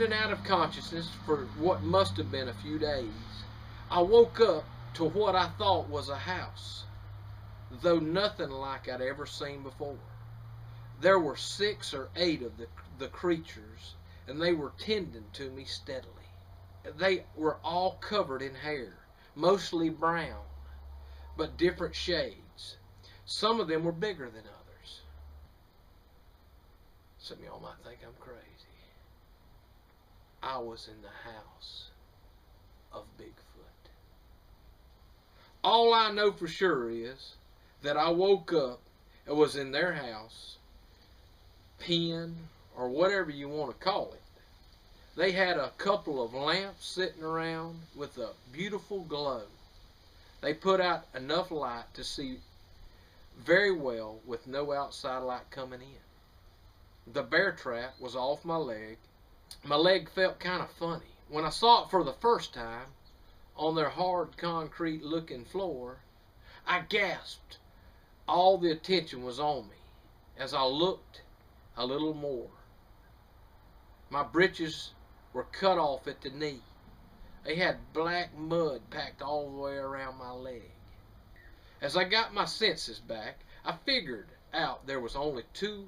in and out of consciousness for what must have been a few days, I woke up to what I thought was a house, though nothing like I'd ever seen before. There were 6 or 8 of the creatures, and they were tending to me steadily. They were all covered in hair, mostly brown, but different shades. Some of them were bigger than others. Some of y'all might think I'm crazy. I was in the house of Bigfoot. All I know for sure is that I woke up and was in their house, pen, or whatever you want to call it. They had a couple of lamps sitting around with a beautiful glow. They put out enough light to see very well with no outside light coming in. The bear trap was off my leg. My leg felt kind of funny. When I saw it for the first time on their hard concrete looking floor, I gasped. All the attention was on me as I looked a little more. My breeches were cut off at the knee. They had black mud packed all the way around my leg. As I got my senses back, I figured out there was only 2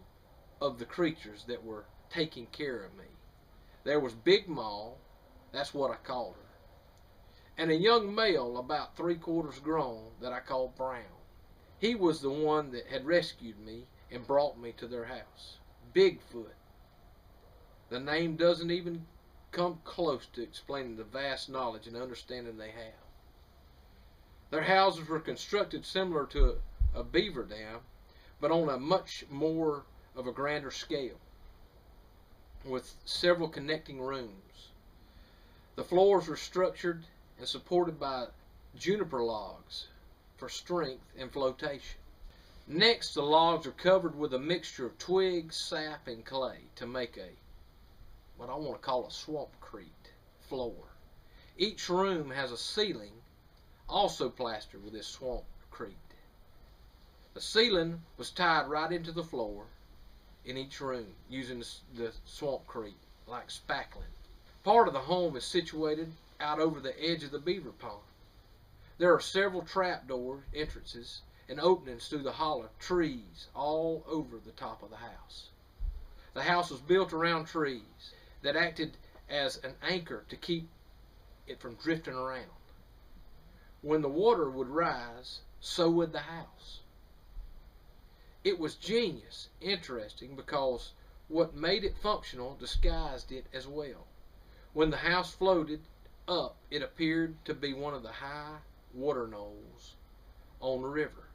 of the creatures that were taking care of me. There was Big Ma, that's what I called her, and a young male about 3/4 grown that I called Brown. He was the one that had rescued me and brought me to their house. Bigfoot. The name doesn't even come close to explaining the vast knowledge and understanding they have. Their houses were constructed similar to a beaver dam, but on a much more of a grander scale, with several connecting rooms. The floors were structured and supported by juniper logs for strength and flotation. Next, the logs are covered with a mixture of twigs, sap, and clay to make what I want to call a swampcrete floor. Each room has a ceiling also plastered with this swampcrete. The ceiling was tied right into the floor in each room using the swampcrete like spackling. Part of the home is situated out over the edge of the beaver pond. There are several trapdoor entrances and openings through the hollow trees all over the top of the house. The house was built around trees that acted as an anchor to keep it from drifting around. When the water would rise, so would the house. It was genius, interesting, because what made it functional disguised it as well. When the house floated up, it appeared to be one of the high water knolls on the river.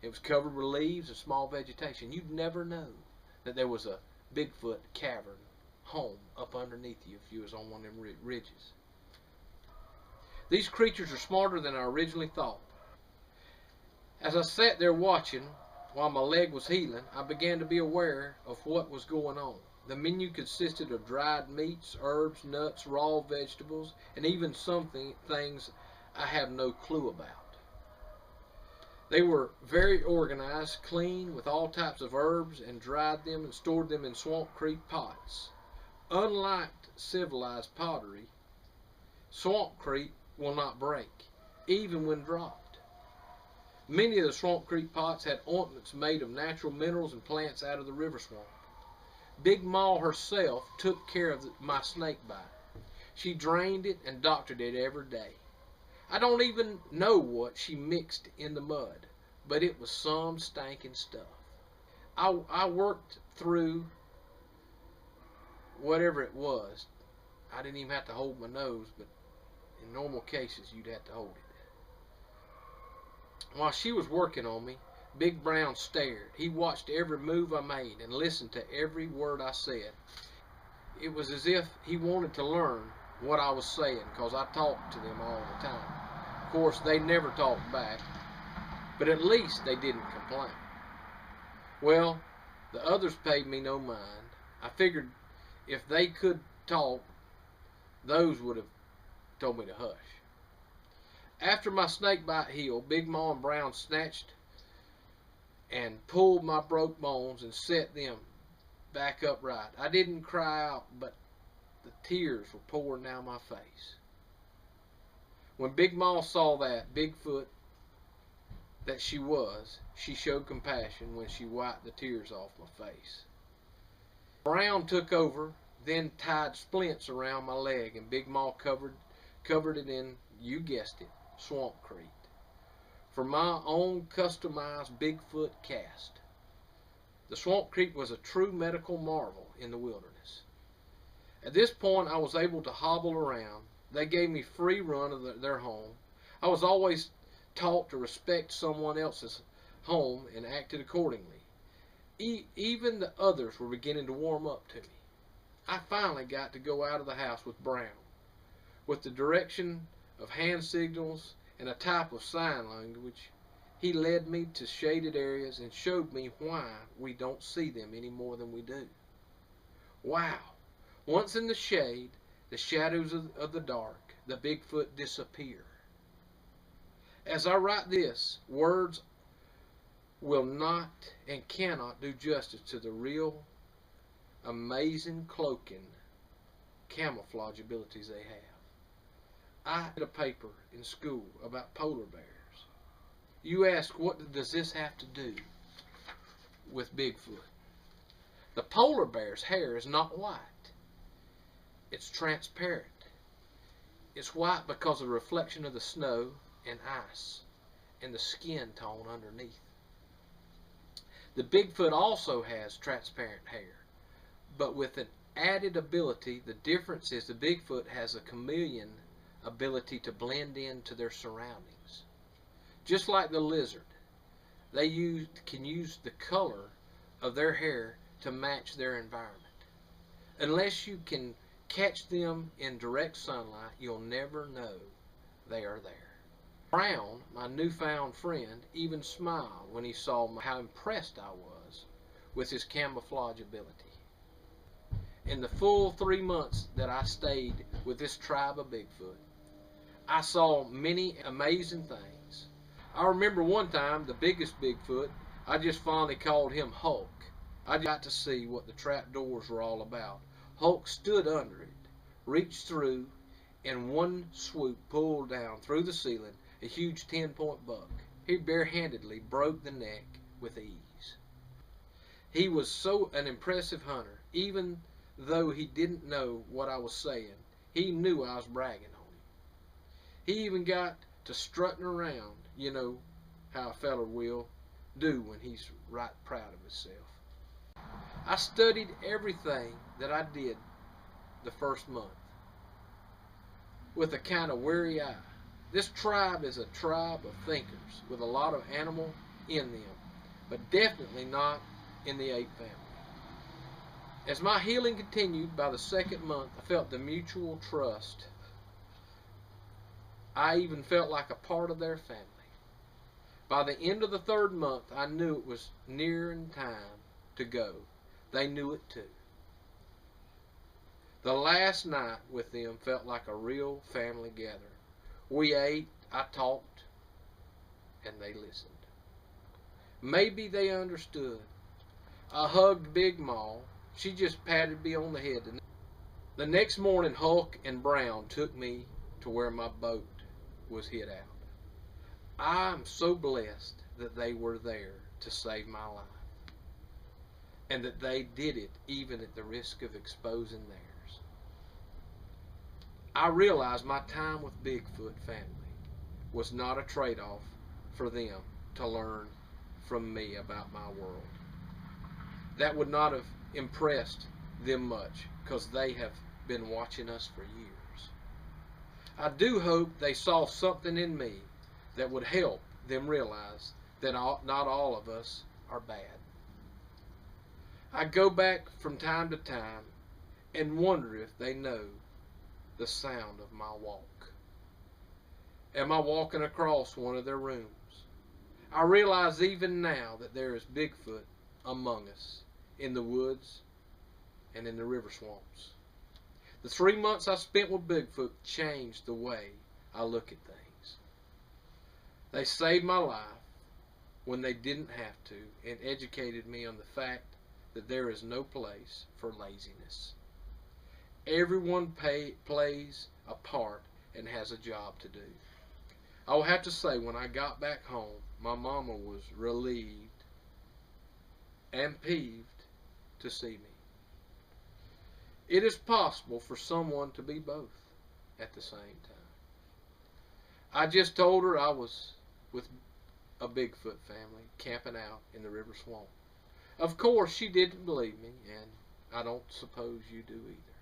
It was covered with leaves and small vegetation. You'd never know that there was a Bigfoot cavern home up underneath you if you was on one of them ridges. These creatures are smarter than I originally thought. As I sat there watching while my leg was healing, I began to be aware of what was going on. The menu consisted of dried meats, herbs, nuts, raw vegetables, and even some things I have no clue about. They were very organized, clean, with all types of herbs, and dried them and stored them in swampcrete pots. Unlike civilized pottery, swampcrete will not break, even when dropped. Many of the swampcrete pots had ointments made of natural minerals and plants out of the river swamp. Big Ma herself took care of my snake bite. She drained it and doctored it every day. I don't even know what she mixed in the mud, but it was some stinking stuff. I worked through whatever it was. I didn't even have to hold my nose, but in normal cases you'd have to hold it. While she was working on me, Big Brown stared. He watched every move I made and listened to every word I said. It was as if he wanted to learn what I was saying, because I talked to them all the time. Of course, they never talked back, but at least they didn't complain. Well, the others paid me no mind. I figured if they could talk, those would have told me to hush. After my snake bite healed, Big Ma and Brown snatched and pulled my broke bones and set them back upright. I didn't cry out, but the tears were pouring down my face. When Big Ma saw that Bigfoot that she was, she showed compassion when she wiped the tears off my face. Brown took over, then tied splints around my leg, and Big Ma covered it in, you guessed it, swampcrete, for my own customized Bigfoot cast. The swampcrete was a true medical marvel in the wilderness. At this point, I was able to hobble around. They gave me free run of their home. I was always taught to respect someone else's home and acted accordingly. Even the others were beginning to warm up to me. I finally got to go out of the house with Brown. With the direction of hand signals and a type of sign language, he led me to shaded areas and showed me why we don't see them any more than we do. Wow! Once in the shade, the shadows of the dark, the Bigfoot disappear. As I write this, words will not and cannot do justice to the real, amazing cloaking, camouflage abilities they have. I had a paper in school about polar bears. You ask, what does this have to do with Bigfoot? The polar bear's hair is not white. It's transparent. It's white because of the reflection of the snow and ice and the skin tone underneath. The Bigfoot also has transparent hair, but with an added ability. The difference is the Bigfoot has a chameleon ability to blend into their surroundings. Just like the lizard, they can use the color of their hair to match their environment. Unless you can catch them in direct sunlight, you'll never know they are there. Brown, my newfound friend, even smiled when he saw how impressed I was with his camouflage ability. In the full 3 months that I stayed with this tribe of Bigfoot, I saw many amazing things. I remember one time, the biggest Bigfoot, I just finally called him Hulk. I got to see what the trapdoors were all about. Hulk stood under it, reached through, and one swoop pulled down through the ceiling a huge 10-point buck. He barehandedly broke the neck with ease. He was so an impressive hunter. Even though he didn't know what I was saying, he knew I was bragging on him. He even got to strutting around, you know how a feller will do when he's right proud of himself. I studied everything that I did the first month with a kind of weary eye. This tribe is a tribe of thinkers with a lot of animal in them, but definitely not in the ape family. As my healing continued, by the second month, I felt the mutual trust. I even felt like a part of their family. By the end of the third month, I knew it was nearing time to go. They knew it too. The last night with them felt like a real family gathering. We ate, I talked, and they listened. Maybe they understood. I hugged Big Ma. She just patted me on the head. The next morning, Hulk and Brown took me to where my boat was hid out. I'm so blessed that they were there to save my life, and that they did it even at the risk of exposing theirs. I realized my time with Bigfoot family was not a trade-off for them to learn from me about my world. That would not have impressed them much, because they have been watching us for years. I do hope they saw something in me that would help them realize that not all of us are bad. I go back from time to time and wonder if they know the sound of my walk. Am I walking across one of their rooms? I realize even now that there is Bigfoot among us in the woods and in the river swamps. The 3 months I spent with Bigfoot changed the way I look at things. They saved my life when they didn't have to, and educated me on the fact that there is no place for laziness. Everyone plays a part and has a job to do. I will have to say, when I got back home, my mama was relieved and peeved to see me. It is possible for someone to be both at the same time. I just told her I was with a Bigfoot family camping out in the river swamp. Of course, she didn't believe me, and I don't suppose you do either.